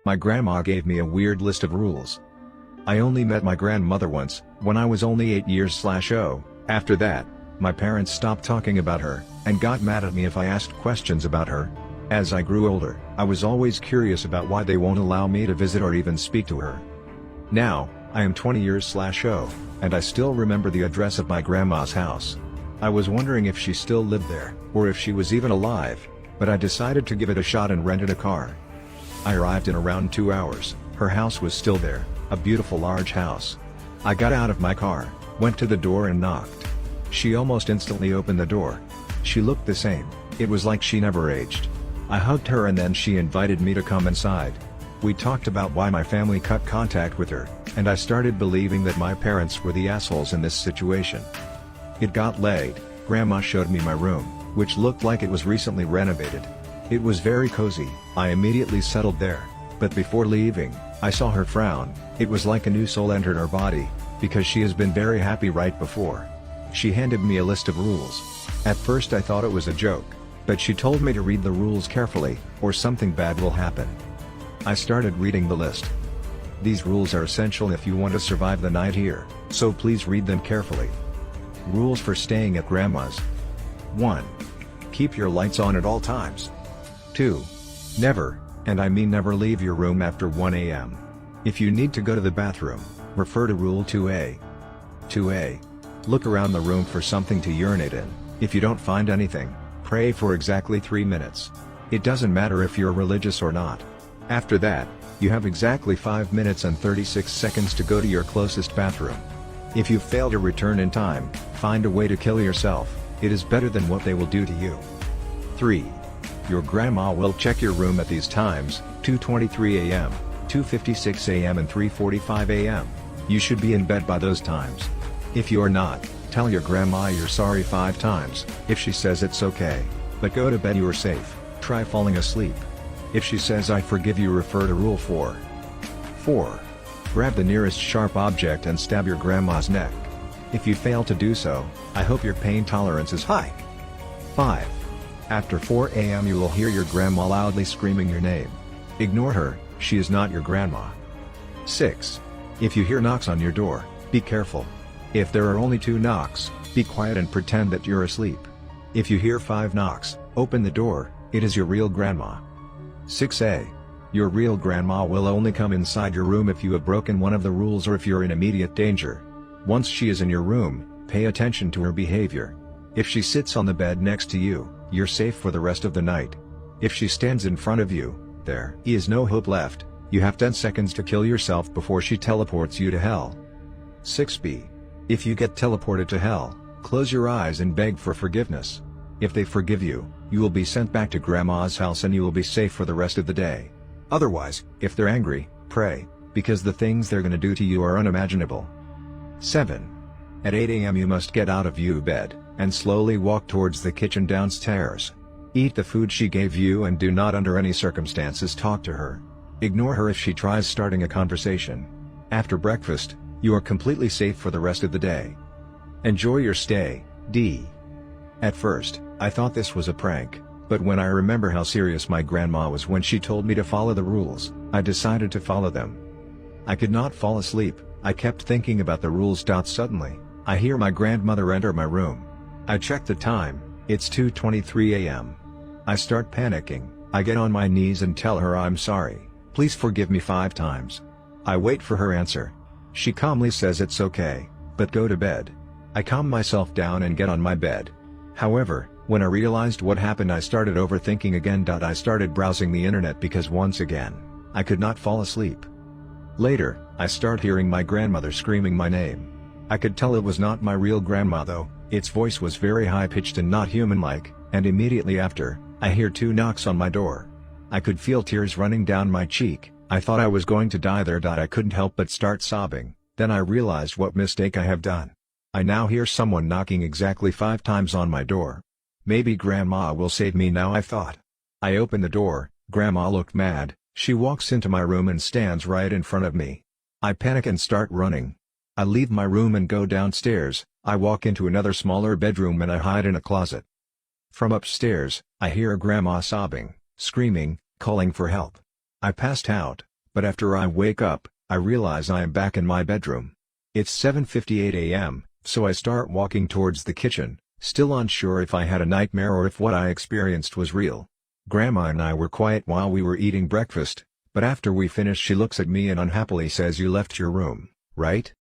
My grandma gave me a weird list of rules. I only met my grandmother once, when I was only 8 years/old. After that, my parents stopped talking about her, and got mad at me if I asked questions about her. As I grew older, I was always curious about why they won't allow me to visit or even speak to her. Now, I am 20 years/old, and I still remember the address of my grandma's house. I was wondering if she still lived there, or if she was even alive, but I decided to give it a shot and rented a car. I arrived in around 2 hours, her house was still there, a beautiful large house. I got out of my car, went to the door and knocked. She almost instantly opened the door. She looked the same, it was like she never aged. I hugged her and then she invited me to come inside. We talked about why my family cut contact with her, and I started believing that my parents were the assholes in this situation. It got late, Grandma showed me my room, which looked like it was recently renovated. It was very cozy, I immediately settled there, but before leaving, I saw her frown. It was like a new soul entered her body, because she has been very happy right before. She handed me a list of rules. At first I thought it was a joke, but she told me to read the rules carefully, or something bad will happen. I started reading the list. These rules are essential if you want to survive the night here, so please read them carefully. Rules for staying at Grandma's. 1. Keep your lights on at all times. 2. Never, and I mean never, leave your room after 1 a.m. If you need to go to the bathroom, refer to Rule 2A. 2A. Look around the room for something to urinate in. If you don't find anything, pray for exactly 3 minutes. It doesn't matter if you're religious or not. After that, you have exactly 5 minutes and 36 seconds to go to your closest bathroom. If you fail to return in time, find a way to kill yourself. It is better than what they will do to you. 3. Your grandma will check your room at these times, 2:23 a.m., 2:56 a.m. and 3:45 a.m. You should be in bed by those times. If you are not, tell your grandma you're sorry 5 times, if she says it's okay. But go to bed, you are safe. Try falling asleep. If she says I forgive you, refer to Rule 4. 4. Grab the nearest sharp object and stab your grandma's neck. If you fail to do so, I hope your pain tolerance is high. 5. After 4 a.m. you will hear your grandma loudly screaming your name. Ignore her, she is not your grandma. 6. If you hear knocks on your door, be careful. If there are only 2 knocks, be quiet and pretend that you're asleep. If you hear 5 knocks, open the door, it is your real grandma. 6A. Your real grandma will only come inside your room if you have broken one of the rules or if you're in immediate danger. Once she is in your room, pay attention to her behavior. If she sits on the bed next to you, you're safe for the rest of the night. If she stands in front of you, there is no hope left. You have 10 seconds to kill yourself before she teleports you to hell. 6B. If you get teleported to hell, close your eyes and beg for forgiveness. If they forgive you, you will be sent back to Grandma's house and you will be safe for the rest of the day. Otherwise, if they're angry, pray, because the things they're gonna do to you are unimaginable. 7. At 8 a.m. you must get out of your bed, and slowly walk towards the kitchen downstairs. Eat the food she gave you and do not under any circumstances talk to her. Ignore her if she tries starting a conversation. After breakfast, you are completely safe for the rest of the day. Enjoy your stay, D. At first, I thought this was a prank, but when I remember how serious my grandma was when she told me to follow the rules, I decided to follow them. I could not fall asleep, I kept thinking about the rules. Suddenly, I hear my grandmother enter my room. I check the time, it's 2:23 a.m. I start panicking, I get on my knees and tell her I'm sorry, please forgive me 5 times. I wait for her answer. She calmly says it's okay, but go to bed. I calm myself down and get on my bed. However, when I realized what happened, I started overthinking again. I started browsing the internet because once again, I could not fall asleep. Later, I start hearing my grandmother screaming my name. I could tell it was not my real grandma though, its voice was very high-pitched and not human-like, and immediately after, I hear 2 knocks on my door. I could feel tears running down my cheek, I thought I was going to die there. I couldn't help but start sobbing, then I realized what mistake I have done. I now hear someone knocking exactly 5 times on my door. Maybe Grandma will save me now, I thought. I open the door, Grandma looked mad, she walks into my room and stands right in front of me. I panic and start running. I leave my room and go downstairs, I walk into another smaller bedroom and I hide in a closet. From upstairs, I hear Grandma sobbing, screaming, calling for help. I passed out, but after I wake up, I realize I am back in my bedroom. It's 7:58 a.m., so I start walking towards the kitchen, still unsure if I had a nightmare or if what I experienced was real. Grandma and I were quiet while we were eating breakfast, but after we finish she looks at me and unhappily says, "You left your room, right?"